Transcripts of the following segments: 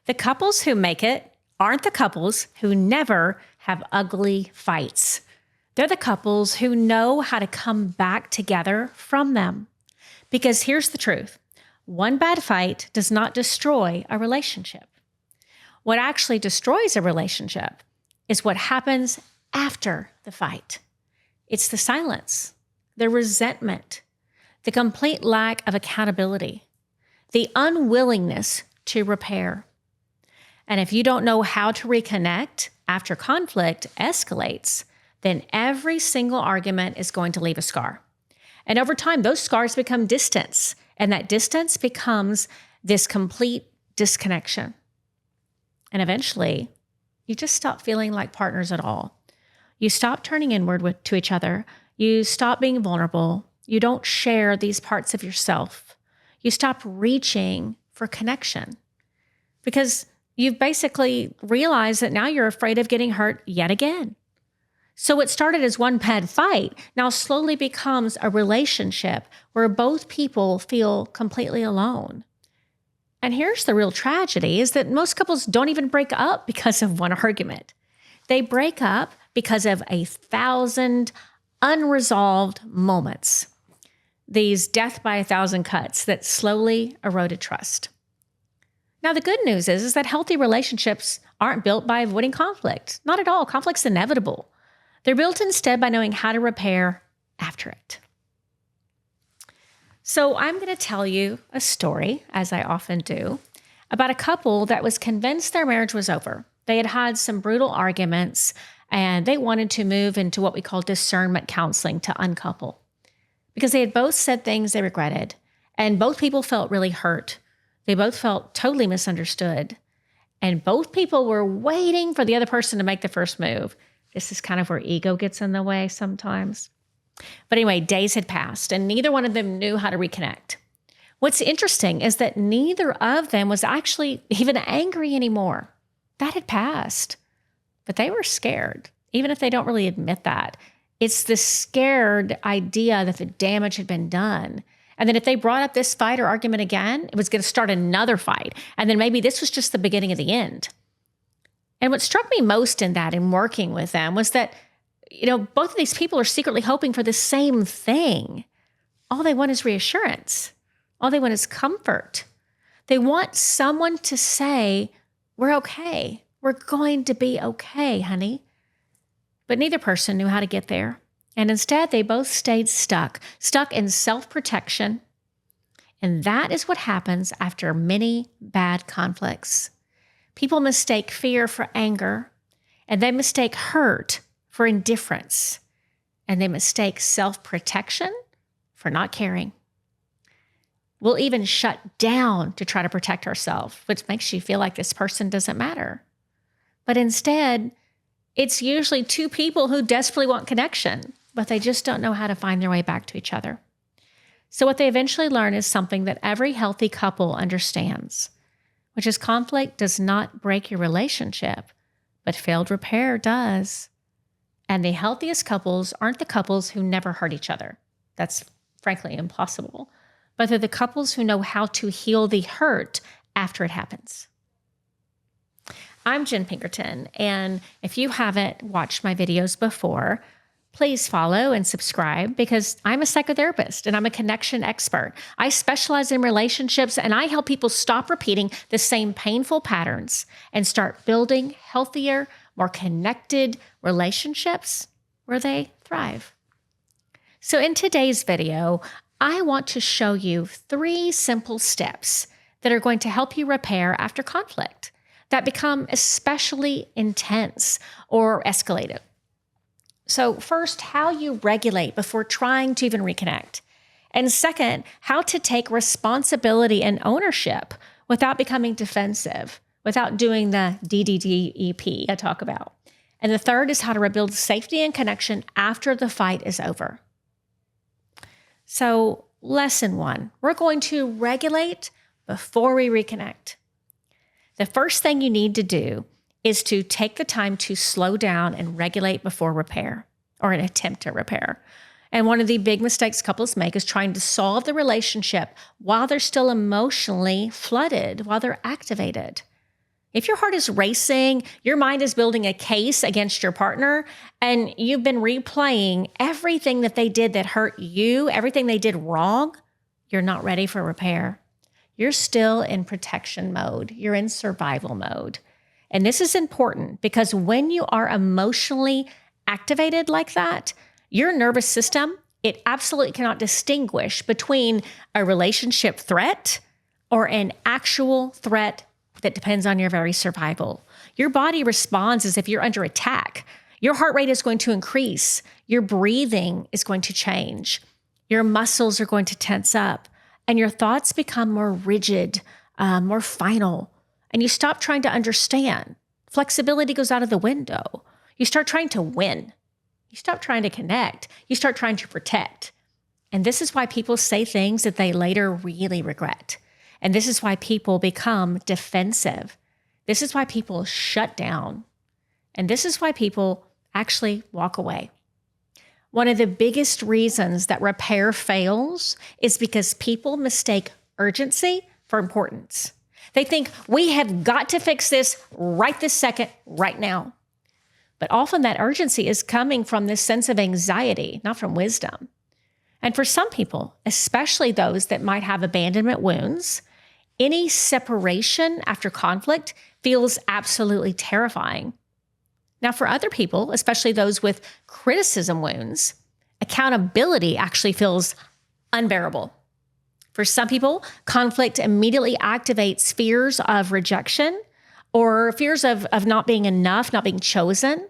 The couples who make it aren't the couples who never have ugly fights. They're the couples who know how to come back together from them. Because here's the truth. One bad fight does not destroy a relationship. What actually destroys a relationship is what happens after the fight. It's the silence, the resentment, the complete lack of accountability, the unwillingness to repair. And if you don't know how to reconnect after conflict escalates, then every single argument is going to leave a scar. And over time, those scars become distance, and that distance becomes this complete disconnection. And eventually, you just stop feeling like partners at all. You stop turning inward to each other. You stop being vulnerable. You don't share these parts of yourself. You stop reaching for connection because you've basically realized that now you're afraid of getting hurt yet again. So what started as one bad fight now slowly becomes a relationship where both people feel completely alone. And here's the real tragedy is that most couples don't even break up because of one argument. They break up because of 1,000 unresolved moments. These death by 1,000 cuts that slowly eroded trust. Now, the good news is that healthy relationships aren't built by avoiding conflict. Not at all. Conflict's inevitable. They're built instead by knowing how to repair after it. So I'm going to tell you a story, as I often do, about a couple that was convinced their marriage was over. They had had some brutal arguments, and they wanted to move into what we call discernment counseling to uncouple. Because they had both said things they regretted, and both people felt really hurt. They both felt totally misunderstood, and both people were waiting for the other person to make the first move. This is kind of where ego gets in the way sometimes. But anyway, days had passed, and neither one of them knew how to reconnect. What's interesting is that neither of them was actually even angry anymore. That had passed, but they were scared, even if they don't really admit that. It's the scared idea that the damage had been done. And then if they brought up this fight or argument again, it was going to start another fight. And then maybe this was just the beginning of the end. And what struck me most in that in working with them was that, both of these people are secretly hoping for the same thing. All they want is reassurance. All they want is comfort. They want someone to say, we're okay. We're going to be okay, honey. But neither person knew how to get there. And instead, they both stayed stuck in self-protection. And that is what happens after many bad conflicts. People mistake fear for anger, and they mistake hurt for indifference, and they mistake self-protection for not caring. We'll even shut down to try to protect ourselves, which makes you feel like this person doesn't matter. But instead, it's usually two people who desperately want connection, but they just don't know how to find their way back to each other. So what they eventually learn is something that every healthy couple understands, which is conflict does not break your relationship, but failed repair does. And the healthiest couples aren't the couples who never hurt each other. That's frankly impossible. But they're the couples who know how to heal the hurt after it happens. I'm Jenn Pinkerton, and if you haven't watched my videos before, please follow and subscribe because I'm a psychotherapist and I'm a connection expert. I specialize in relationships and I help people stop repeating the same painful patterns and start building healthier, more connected relationships where they thrive. So in today's video, I want to show you 3 simple steps that are going to help you repair after conflict that become especially intense or escalated. So first, how you regulate before trying to even reconnect. And second, how to take responsibility and ownership without becoming defensive, without doing the DDDEP I talk about. And the third is how to rebuild safety and connection after the fight is over. So lesson 1, we're going to regulate before we reconnect. The first thing you need to do is to take the time to slow down and regulate before repair or an attempt to repair. And one of the big mistakes couples make is trying to solve the relationship while they're still emotionally flooded, while they're activated. If your heart is racing, your mind is building a case against your partner, and you've been replaying everything that they did that hurt you, everything they did wrong, you're not ready for repair. You're still in protection mode. You're in survival mode. And this is important because when you are emotionally activated like that, your nervous system, it absolutely cannot distinguish between a relationship threat or an actual threat that depends on your very survival. Your body responds as if you're under attack. Your heart rate is going to increase. Your breathing is going to change. Your muscles are going to tense up, and your thoughts become more rigid, more final, and you stop trying to understand. Flexibility goes out of the window. You start trying to win. You stop trying to connect. You start trying to protect. And this is why people say things that they later really regret. And this is why people become defensive. This is why people shut down. And this is why people actually walk away. One of the biggest reasons that repair fails is because people mistake urgency for importance. They think we have got to fix this right this second, right now. But often that urgency is coming from this sense of anxiety, not from wisdom. And for some people, especially those that might have abandonment wounds, any separation after conflict feels absolutely terrifying. Now, for other people, especially those with criticism wounds, accountability actually feels unbearable. For some people, conflict immediately activates fears of rejection or fears of not being enough, not being chosen.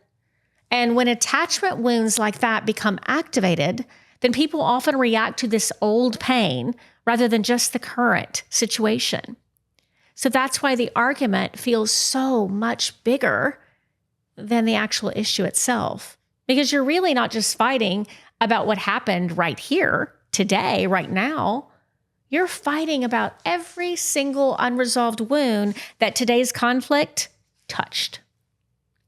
And when attachment wounds like that become activated, then people often react to this old pain rather than just the current situation. So that's why the argument feels so much bigger than the actual issue itself, because you're really not just fighting about what happened right here, today, right now. You're fighting about every single unresolved wound that today's conflict touched.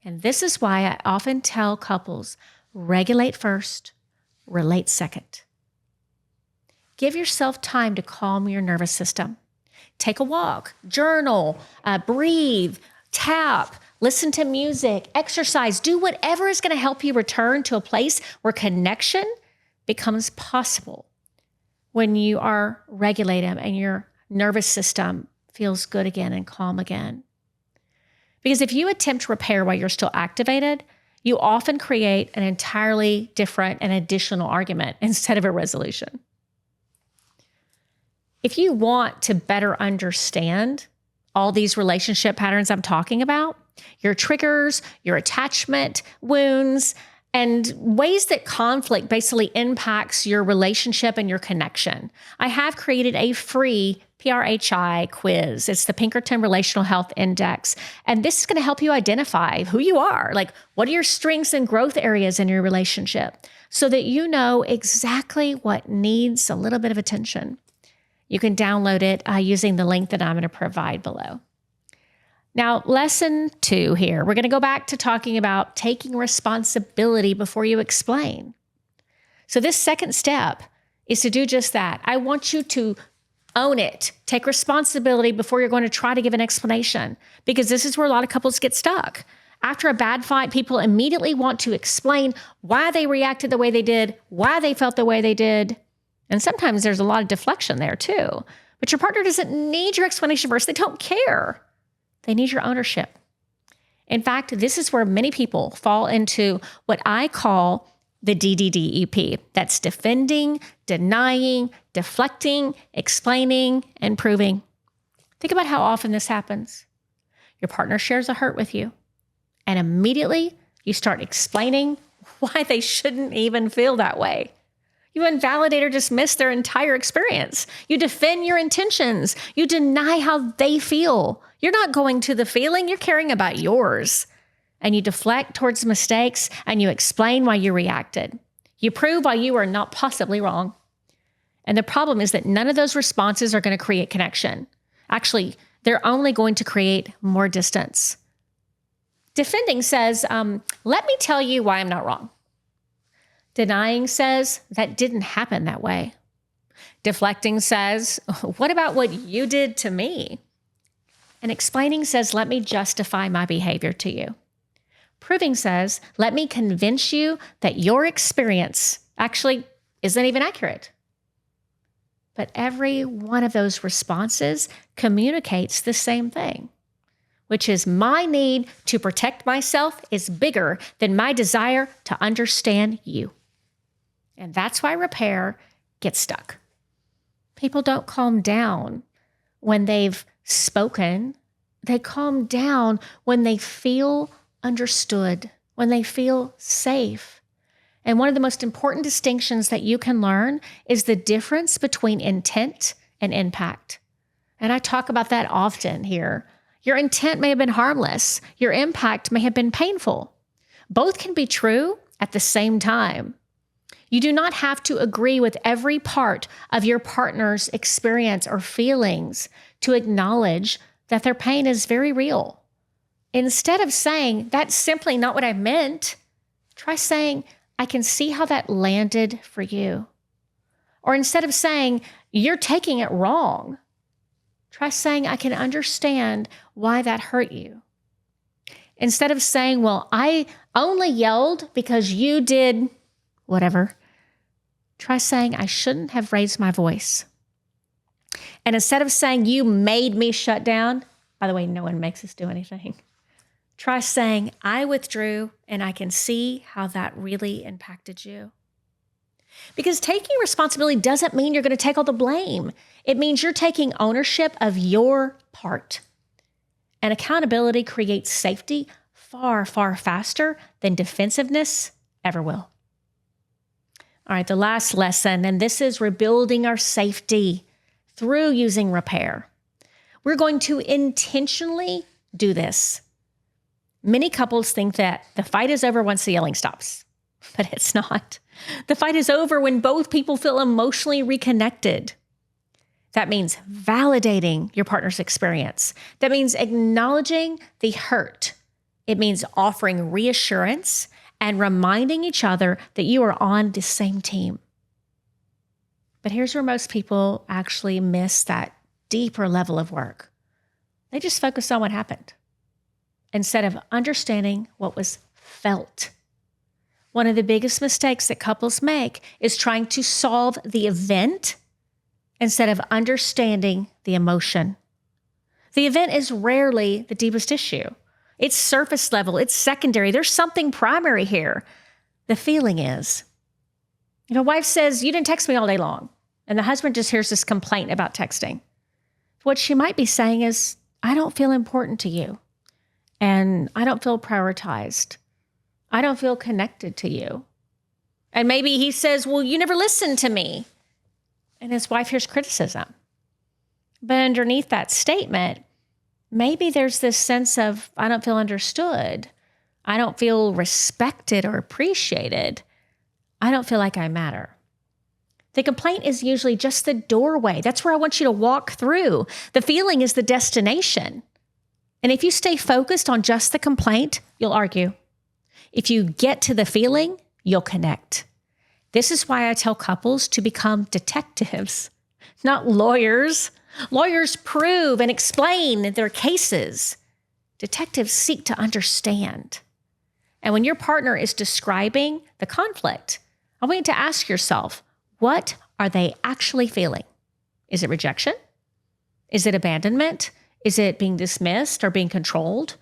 And this is why I often tell couples, regulate first, relate second. Give yourself time to calm your nervous system. Take a walk, journal, breathe, tap, listen to music, exercise, do whatever is going to help you return to a place where connection becomes possible when you are regulated and your nervous system feels good again and calm again. Because if you attempt repair while you're still activated, you often create an entirely different and additional argument instead of a resolution. If you want to better understand all these relationship patterns I'm talking about, your triggers, your attachment wounds, and ways that conflict basically impacts your relationship and your connection, I have created a free PRHI quiz. It's the Pinkerton Relational Health Index. And this is going to help you identify who you are, like what are your strengths and growth areas in your relationship, so that you know exactly what needs a little bit of attention. You can download it using the link that I'm going to provide below. Now, lesson 2 here. We're going to go back to talking about taking responsibility before you explain. So this second step is to do just that. I want you to own it. Take responsibility before you're going to try to give an explanation, because this is where a lot of couples get stuck. After a bad fight, people immediately want to explain why they reacted the way they did, why they felt the way they did. And sometimes there's a lot of deflection there too. But your partner doesn't need your explanation first. They don't care. They need your ownership. In fact, this is where many people fall into what I call the DDDEP. That's defending, denying, deflecting, explaining, and proving. Think about how often this happens. Your partner shares a hurt with you, and immediately you start explaining why they shouldn't even feel that way. You invalidate or dismiss their entire experience. You defend your intentions. You deny how they feel. You're not going to the feeling, you're caring about yours. And you deflect towards mistakes, and you explain why you reacted. You prove why you are not possibly wrong. And the problem is that none of those responses are going to create connection. Actually, they're only going to create more distance. Defending says, let me tell you why I'm not wrong. Denying says, that didn't happen that way. Deflecting says, what about what you did to me? And explaining says, let me justify my behavior to you. Proving says, let me convince you that your experience actually isn't even accurate. But every one of those responses communicates the same thing, which is my need to protect myself is bigger than my desire to understand you. And that's why repair gets stuck. People don't calm down when they've spoken. They calm down when they feel understood, when they feel safe. And one of the most important distinctions that you can learn is the difference between intent and impact. And I talk about that often here. Your intent may have been harmless. Your impact may have been painful. Both can be true at the same time. You do not have to agree with every part of your partner's experience or feelings to acknowledge that their pain is very real. Instead of saying, that's simply not what I meant, try saying, I can see how that landed for you. Or instead of saying, you're taking it wrong, try saying, I can understand why that hurt you. Instead of saying, well, I only yelled because you did whatever, try saying, I shouldn't have raised my voice. And instead of saying, you made me shut down, by the way, no one makes us do anything. Try saying, I withdrew and I can see how that really impacted you. Because taking responsibility doesn't mean you're going to take all the blame. It means you're taking ownership of your part. And accountability creates safety far, far faster than defensiveness ever will. All right, the last lesson, and this is rebuilding our safety through using repair. We're going to intentionally do this. Many couples think that the fight is over once the yelling stops, but it's not. The fight is over when both people feel emotionally reconnected. That means validating your partner's experience. That means acknowledging the hurt. It means offering reassurance and reminding each other that you are on the same team. But here's where most people actually miss that deeper level of work. They just focus on what happened instead of understanding what was felt. One of the biggest mistakes that couples make is trying to solve the event instead of understanding the emotion. The event is rarely the deepest issue. It's surface level, it's secondary. There's something primary here. The feeling is. If a wife says, you didn't text me all day long, and the husband just hears this complaint about texting, what she might be saying is, I don't feel important to you. And I don't feel prioritized. I don't feel connected to you. And maybe he says, well, you never listened to me. And his wife hears criticism. But underneath that statement, maybe there's this sense of, I don't feel understood. I don't feel respected or appreciated. I don't feel like I matter. The complaint is usually just the doorway. That's where I want you to walk through. The feeling is the destination. And if you stay focused on just the complaint, you'll argue. If you get to the feeling, you'll connect. This is why I tell couples to become detectives, not lawyers. Lawyers prove and explain their cases. Detectives seek to understand. And when your partner is describing the conflict, I want you to ask yourself, what are they actually feeling? Is it rejection? Is it abandonment? Is it being dismissed or being controlled?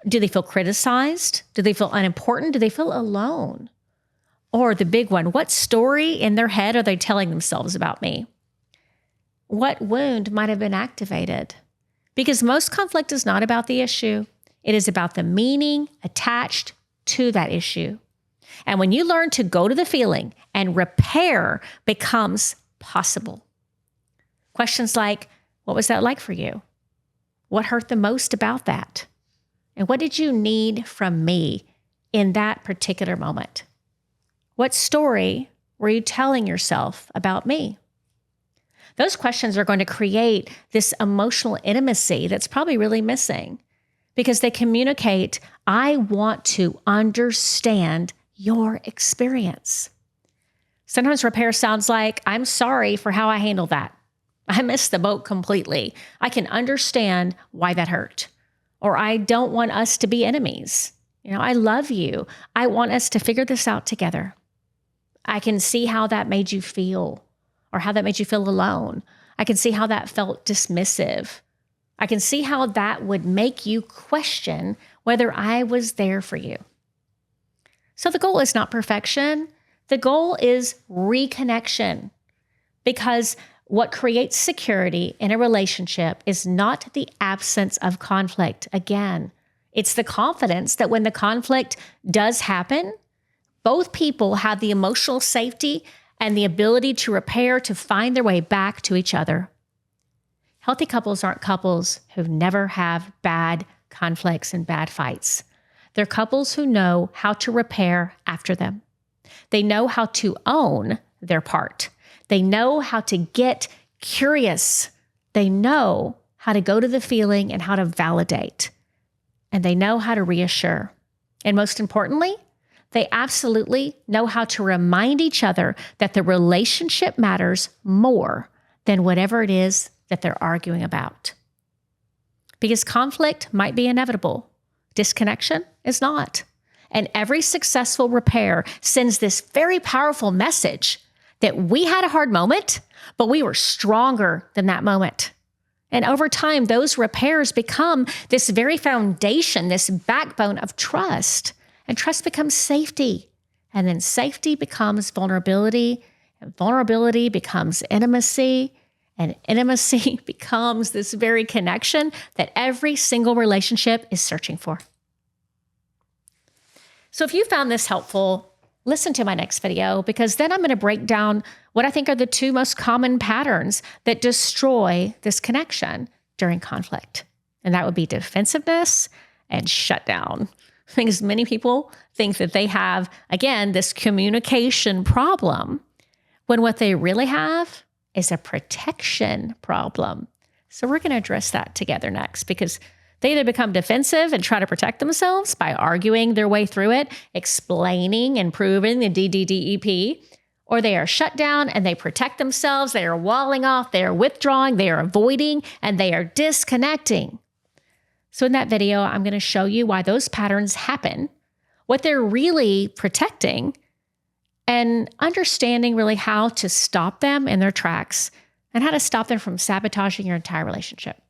Do they feel criticized? Do they feel unimportant? Do they feel alone? Or the big one, what story in their head are they telling themselves about me? What wound might have been activated? Because most conflict is not about the issue. It is about the meaning attached to that issue. And when you learn to go to the feeling and repair becomes possible. Questions like, what was that like for you? What hurt the most about that? And what did you need from me in that particular moment? What story were you telling yourself about me? Those questions are going to create this emotional intimacy that's probably really missing because they communicate, I want to understand your experience. Sometimes repair sounds like, I'm sorry for how I handled that. I missed the boat completely. I can understand why that hurt. Or I don't want us to be enemies. I love you. I want us to figure this out together. I can see how that made you feel or how that made you feel alone. I can see how that felt dismissive. I can see how that would make you question whether I was there for you. So the goal is not perfection. The goal is reconnection, because what creates security in a relationship is not the absence of conflict. Again, it's the confidence that when the conflict does happen, both people have the emotional safety and the ability to repair, to find their way back to each other. Healthy couples aren't couples who never have bad conflicts and bad fights. They're couples who know how to repair after them. They know how to own their part. They know how to get curious. They know how to go to the feeling and how to validate. And they know how to reassure. And most importantly, they absolutely know how to remind each other that the relationship matters more than whatever it is that they're arguing about. Because conflict might be inevitable. Disconnection is not. And every successful repair sends this very powerful message that we had a hard moment, but we were stronger than that moment. And over time, those repairs become this very foundation, this backbone of trust. And trust becomes safety. And then safety becomes vulnerability. And vulnerability becomes intimacy. And intimacy becomes this very connection that every single relationship is searching for. So if you found this helpful, listen to my next video, because then I'm going to break down what I think are the two most common patterns that destroy this connection during conflict. And that would be defensiveness and shutdown. Because many people think that they have, again, this communication problem, when what they really have is a protection problem. So we're going to address that together next, because they either become defensive and try to protect themselves by arguing their way through it, explaining and proving the DDDEP, or they are shut down and they protect themselves. They are walling off, they are withdrawing, they are avoiding, and they are disconnecting. So in that video, I'm going to show you why those patterns happen, what they're really protecting, and understanding really how to stop them in their tracks and how to stop them from sabotaging your entire relationship.